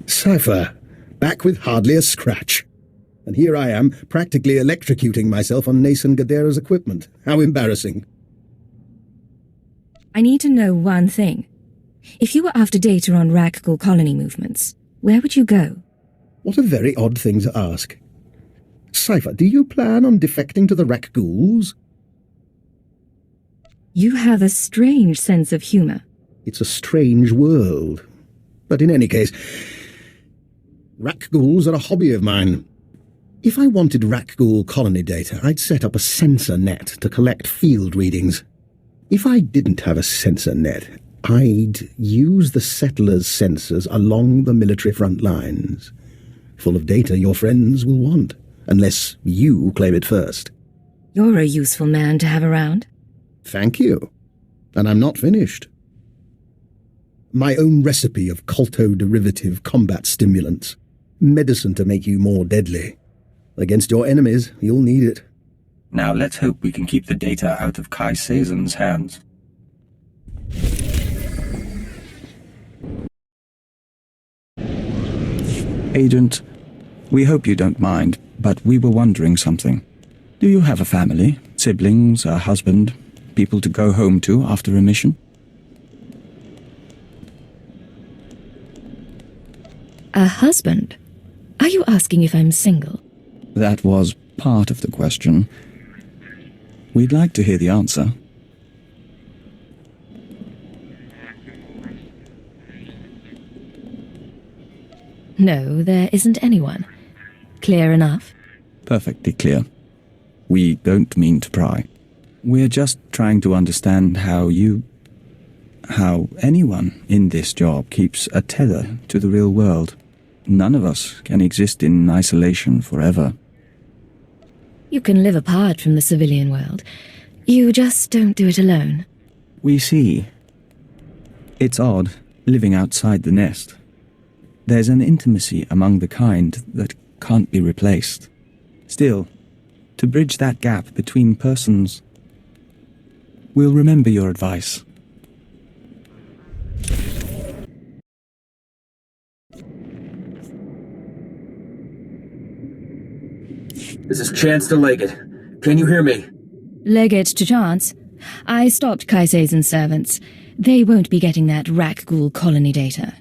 Cypher, back with hardly a scratch. And here I am, practically electrocuting myself on Nason Gadera's equipment. How embarrassing. I need to know one thing. If you were after data on Rakghoul colony movements, where would you go? What a very odd thing to ask. Cypher, do you plan on defecting to the Rakghouls? You have a strange sense of humor. It's a strange world. But in any case, Rakghouls are a hobby of mine. If I wanted Rakghoul colony data, I'd set up a sensor net to collect field readings. If I didn't have a sensor net, I'd use the settlers' sensors along the military front lines. Full of data your friends will want, unless you claim it first. You're a useful man to have around. Thank you. And I'm not finished. My own recipe of colto-derivative combat stimulants. Medicine to make you more deadly. Against your enemies, you'll need it. Now let's hope we can keep the data out of Kai Sazon's hands. Agent, we hope you don't mind, but we were wondering something. Do you have a family, siblings, a husband, people to go home to after a mission? A husband? Are you asking if I'm single? That was part of the question. We'd like to hear the answer. No, there isn't anyone. Clear enough? Perfectly clear. We don't mean to pry. We're just trying to understand how anyone in this job keeps a tether to the real world. None of us can exist in isolation forever. You can live apart from the civilian world. You just don't do it alone. We see. It's odd, living outside the nest. There's an intimacy among the kind that can't be replaced. Still, to bridge that gap between persons, we'll remember your advice. This is Chance to Leggett. Can you hear me? Leggett to Chance. I stopped Kai Sazon's servants. They won't be getting that Rakghoul colony data.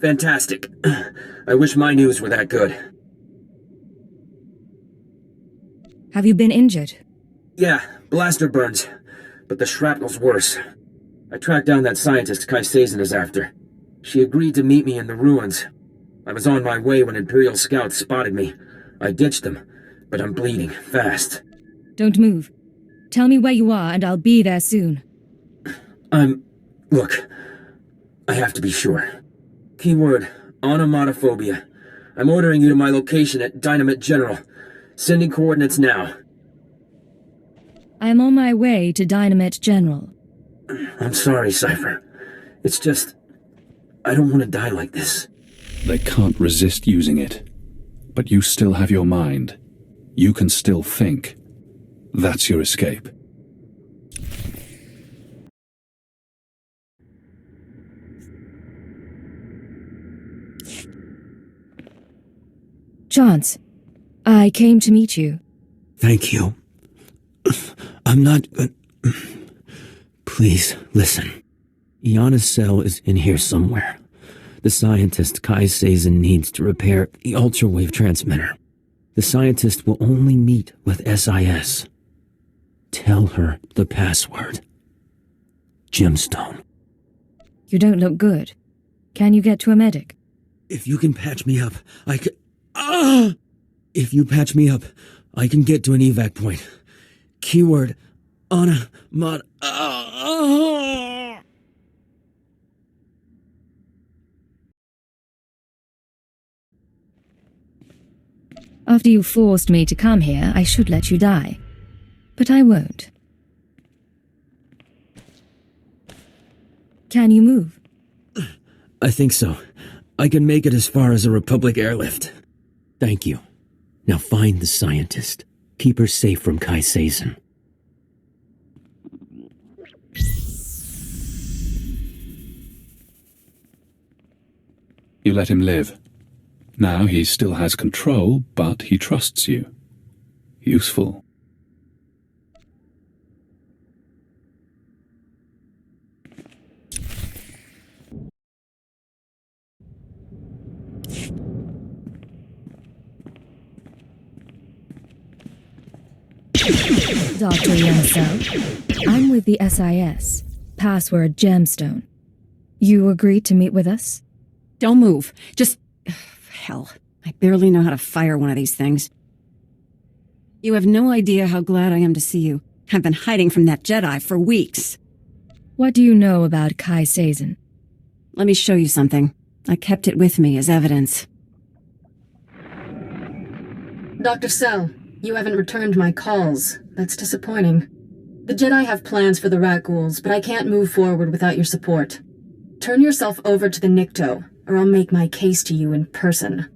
Fantastic. I wish my news were that good. Have you been injured? Yeah, blaster burns. But the shrapnel's worse. I tracked down that scientist Kai Sazon is after. She agreed to meet me in the ruins. I was on my way when Imperial scouts spotted me. I ditched them, but I'm bleeding fast. Don't move. Tell me where you are and I'll be there soon. Look, I have to be sure. Keyword, onomatophobia. I'm ordering you to my location at Dynamite General. Sending coordinates now. I am on my way to Dynamite General. I'm sorry, Cypher. It's just, I don't want to die like this. They can't resist using it. But you still have your mind. You can still think. That's your escape. Chance, I came to meet you. Thank you. I'm not good. Please, listen. Iana's cell is in here somewhere. The scientist Kai Sazon needs to repair the ultrawave transmitter. The scientist will only meet with SIS. Tell her the password. Gemstone. You don't look good. Can you get to a medic? If you can patch me up, I can... If you patch me up, I can get to an evac point. Keyword, After you forced me to come here, I should let you die. But I won't. Can you move? I think so. I can make it as far as a Republic airlift. Thank you. Now find the scientist. Keep her safe from Kai Sazon. You let him live. Now he still has control, but he trusts you. Useful. Dr. Yancel, I'm with the SIS. Password Gemstone. You agreed to meet with us? Don't move. Just... hell, I barely know how to fire one of these things. You have no idea how glad I am to see you. I've been hiding from that Jedi for weeks. What do you know about Kai Sazin? Let me show you something. I kept it with me as evidence. Dr. Cell, you haven't returned my calls. That's disappointing. The Jedi have plans for the rat ghouls, but I can't move forward without your support. Turn yourself over to the Nikto, or I'll make my case to you in person.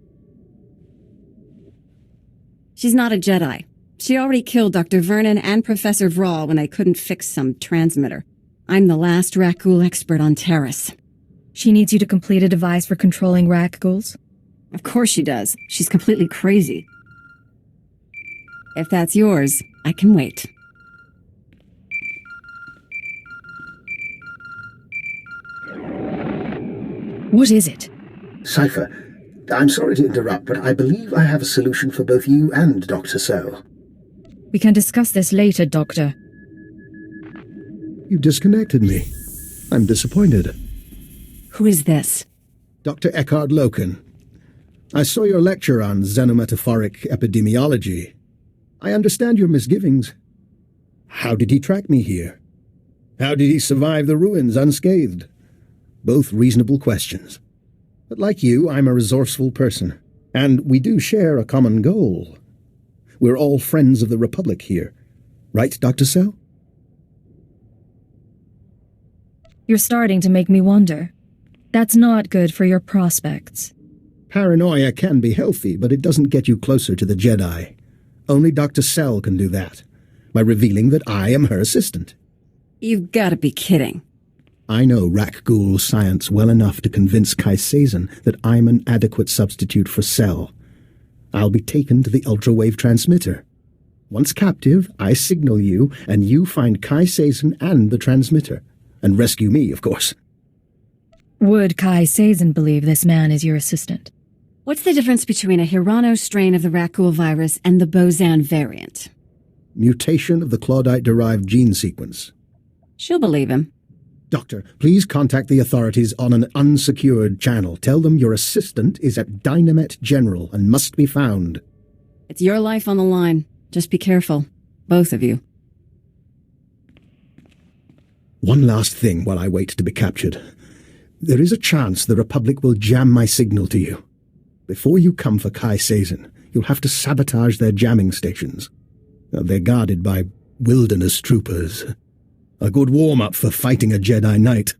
She's not a Jedi. She already killed Dr. Vernon and Professor Vrawl when they couldn't fix some transmitter. I'm the last rat ghoul expert on Taris. She needs you to complete a device for controlling rat ghouls? Of course she does. She's completely crazy. If that's yours, I can wait. What is it? Cypher, I'm sorry to interrupt, but I believe I have a solution for both you and Dr. Cell. We can discuss this later, Doctor. You disconnected me. I'm disappointed. Who is this? Dr. Eckhard Loken. I saw your lecture on xenometaphoric epidemiology. I understand your misgivings. How did he track me here? How did he survive the ruins unscathed? Both reasonable questions. But like you, I'm a resourceful person, and we do share a common goal. We're all friends of the Republic here. Right, Dr. Cell? You're starting to make me wonder. That's not good for your prospects. Paranoia can be healthy, but it doesn't get you closer to the Jedi. Only Dr. Cell can do that, by revealing that I am her assistant. You've got to be kidding. I know Rakghoul science well enough to convince Kai Sazin that I'm an adequate substitute for Cell. I'll be taken to the ultrawave transmitter. Once captive, I signal you, and you find Kai Sazin and the transmitter. And rescue me, of course. Would Kai Sazin believe this man is your assistant? What's the difference between a Hirano strain of the Rakghoul virus and the Bozan variant? Mutation of the Claudite-derived gene sequence. She'll believe him. Doctor, please contact the authorities on an unsecured channel. Tell them your assistant is at Dynamet General and must be found. It's your life on the line. Just be careful. Both of you. One last thing while I wait to be captured. There is a chance the Republic will jam my signal to you. Before you come for Kai Sazin, you'll have to sabotage their jamming stations. They're guarded by wilderness troopers. A good warm-up for fighting a Jedi Knight.